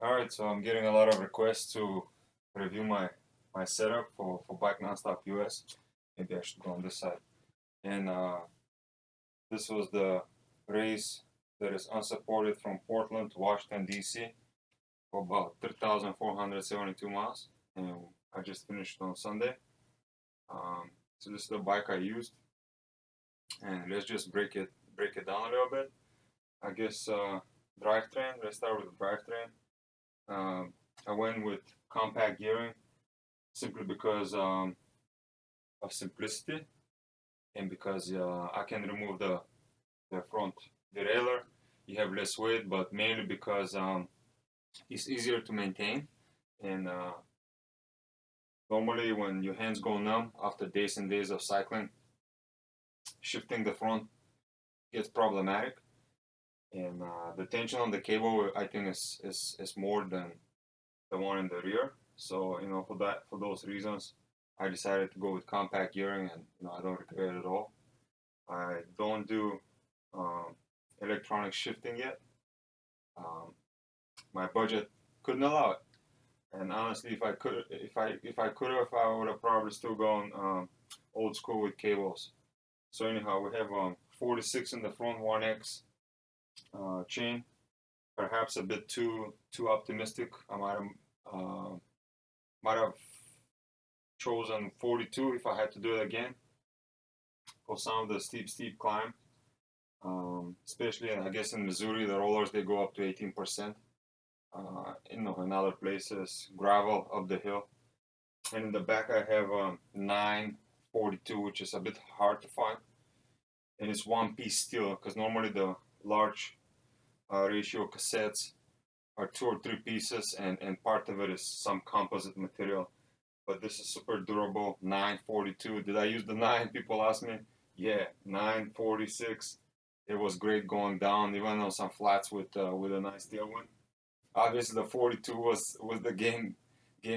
Alright, so I'm getting a lot of requests to review my setup for Bike Nonstop US. Maybe I should go on this side. And this was the race that is unsupported from Portland to Washington, D.C. for about 3,472 miles. And I just finished on Sunday. So this is the bike I used. And let's just break it down a little bit. I guess drivetrain. Let's start with the drivetrain. I went with compact gearing simply because of simplicity and because I can remove the front derailleur. You have less weight, but mainly because it's easier to maintain. And normally, when your hands go numb after days and days of cycling, shifting the front gets problematic. And the tension on the cable, I think, is more than the one in the rear. So for those reasons, I decided to go with compact gearing, and I don't regret it at all. I don't do um, electronic shifting yet. Um, my budget couldn't allow it, and honestly, if I would have probably still gone old school with cables. So anyhow, we have 46 in the front 1X chain. Perhaps a bit too optimistic. I might have chosen 42 if I had to do it again for some of the steep climb. Especially, I guess in Missouri, the rollers they go up to 18%. In other places, gravel up the hill. And in the back, I have 942, which is a bit hard to find. And it's one piece steel because normally the large ratio cassettes are two or three pieces, and part of it is some composite material. But this is super durable. 942. Did I use the 9? People ask me. Yeah, 946. It was great going down, even on some flats with a nice tailwind. Obviously, the 42 was the game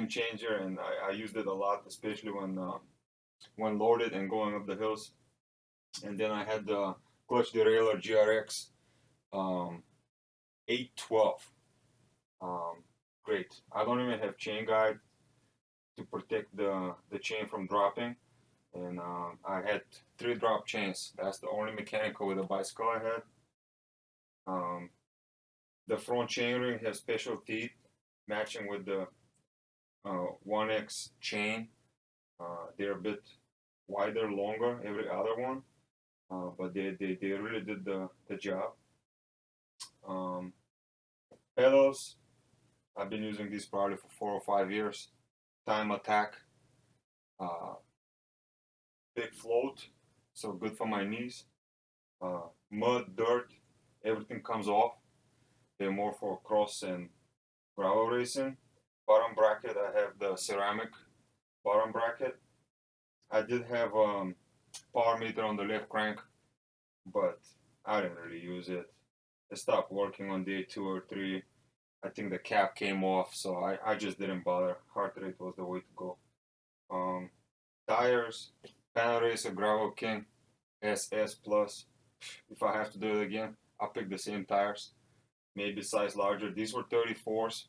changer, and I used it a lot, especially when loaded and going up the hills. And then I had the clutch derailleur GRX 812. Um, Great. I don't even have chain guide to protect the chain from dropping, and I had 3-drop chains. That's the only mechanical with a bicycle I had. Um, the front chainring has special teeth matching with the 1X chain. They're a bit wider, longer, every other one, but they really did the job. Um, Pedals, I've been using these probably for 4 or 5 years. Time attack, uh, big float, so good for my knees. Mud, dirt, everything comes off. They're more for cross and gravel racing. Bottom bracket, I have the ceramic bottom bracket. I did have power meter on the left crank, but I didn't really use it. It stopped working on day 2 or 3. I think the cap came off, so I just didn't bother. Heart rate was the way to go. Um, Tires, Panel Racer Gravel King SS Plus. If I have to do it again, I'll pick the same tires, maybe size larger. These were 34s.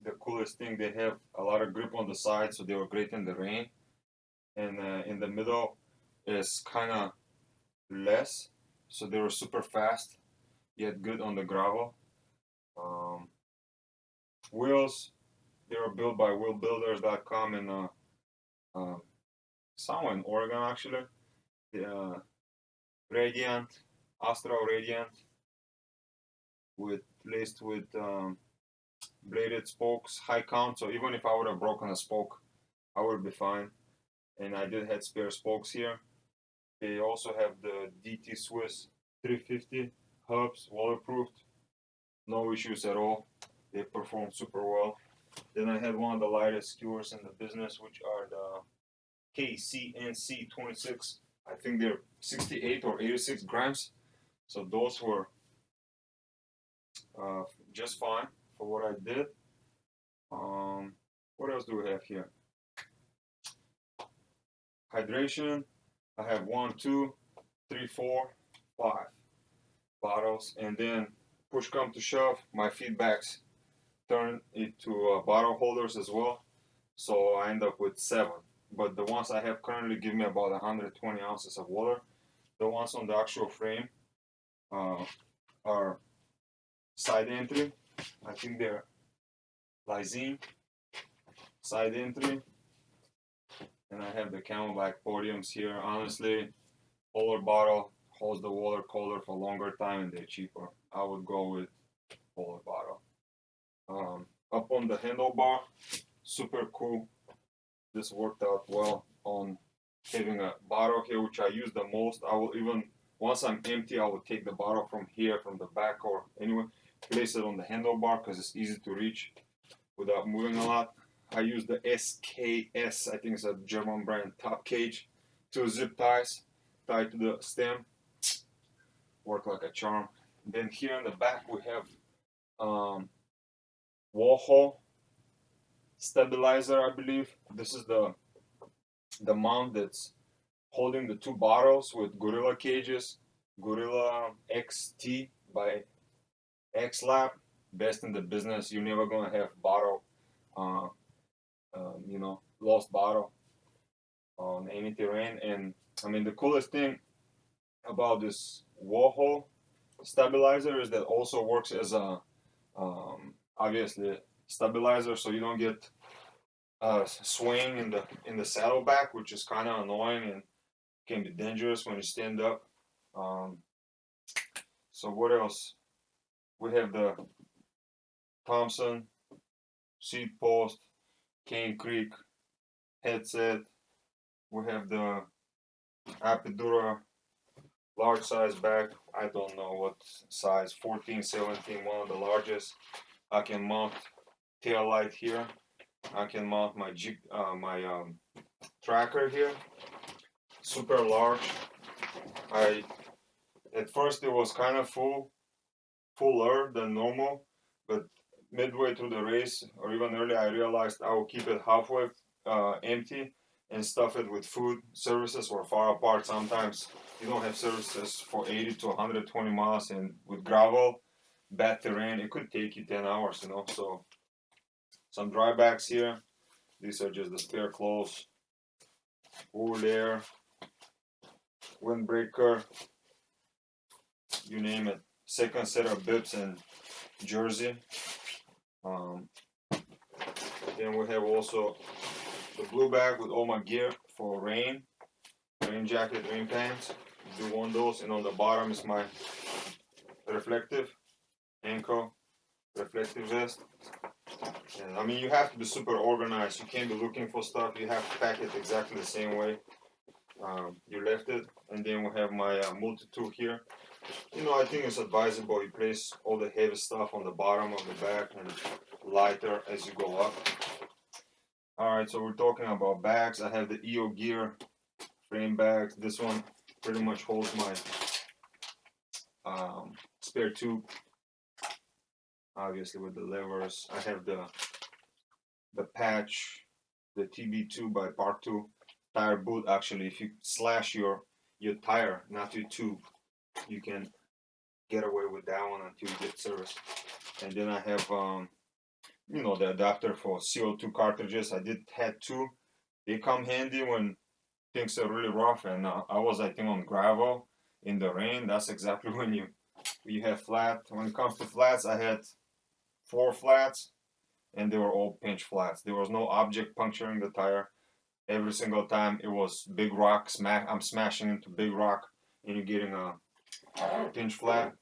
The coolest thing, they have a lot of grip on the side, so they were great in the rain. And in the middle is kind of less, so they were super fast, yet good on the gravel. Um, Wheels, they were built by wheelbuilders.com in uh, somewhere in Oregon actually. The Radiant, Astral Radiant, with laced with bladed spokes, high count. So even if I would have broken a spoke, I would be fine. And I did have spare spokes here. They also have the DT Swiss 350 hubs, waterproofed, no issues at all. They perform super well. Then I had one of the lightest skewers in the business, which are the KCNC 26. I think they're 68 or 86 grams. So those were uh, just fine for what I did. What else do we have here? Hydration. I have 1, 2, 3, 4, 5 bottles, and then push come to shove, my feedbacks turn it to bottle holders as well. So I end up with 7. But the ones I have currently give me about 120 ounces of water. The ones on the actual frame are side entry. I think they're lysine side entry. And I have the Camelback podiums here. Honestly, polar bottle holds the water colder for a longer time and they're cheaper. I would go with polar bottle. Up on the handlebar, super cool. This worked out well on having a bottle here, which I use the most. I will even, once I'm empty, I will take the bottle from here, from the back or anywhere, place it on the handlebar because it's easy to reach without moving a lot. I use the SKS, I think it's a German brand, top cage, 2 zip ties tied to the stem. Work like a charm. Then here in the back we have wall stabilizer, I believe. This is the mount that's holding the 2 bottles with Gorilla cages. Gorilla XT by X-Lab, best in the business. You're never gonna have bottle, lost bottle on any terrain. And I mean, the coolest thing about this Warhol stabilizer is that also works as a obviously stabilizer, so you don't get swing in the saddleback, which is kind of annoying and can be dangerous when you stand up. So what else? We have the Thompson seat post, Cane Creek headset. We have the Apidura large size bag. I don't know what size, 14, 17, one of the largest. I can mount tail light here. I can mount my tracker here. Super large. At first it was kind of fuller than normal, but midway through the race or even early, I realized I will keep it halfway empty and stuff it with food. Services were far apart. Sometimes you don't have services for 80 to 120 miles, and with gravel, bad terrain, it could take you 10 hours, So some dry bags here. These are just the spare clothes. Wool air, windbreaker, you name it. Second set of bibs and jersey. Then we have also the blue bag with all my gear for rain jacket, rain pants. Do want those, and on the bottom is my reflective ankle reflective vest. And I mean, you have to be super organized. You can't be looking for stuff. You have to pack it exactly the same way you left it. And then we have my multi-tool here. I think it's advisable you place all the heavy stuff on the bottom of the bag and lighter as you go up. Alright, so we're talking about bags. I have the EO Gear frame bags. This one pretty much holds my spare tube, obviously with the levers. I have the patch, the TB2 by Part 2 tire boot. Actually, if you slash your tire, not your tube, you can get away with that one until you get service. And then I have the adapter for CO2 cartridges. I had 2. They come handy when things are really rough, and I was, I think, on gravel in the rain. That's exactly when you have flat. When it comes to flats, I had 4 flats, and they were all pinch flats. There was no object puncturing the tire. Every single time it was big rock. I'm smashing into big rock, and you're getting a pinch flat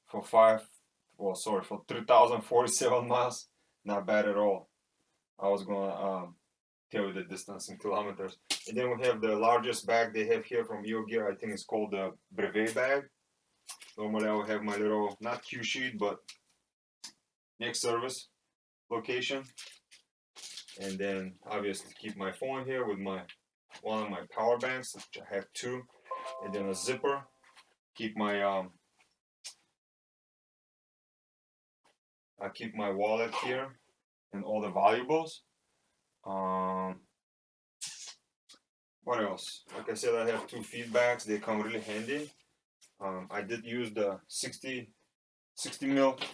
for 3,047 miles. Not bad at all. I was gonna tell you the distance in kilometers. And then we have the largest bag they have here from EO Gear. I think it's called the Brevet bag. Normally I will have my little, not cue sheet, but next service location. And then obviously keep my phone here with one of my power banks, which I have 2. And then a zipper. Keep my I keep my wallet here and all the valuables. What else? Like I said, I have 2 feedbacks. They come really handy. I did use the 60 mil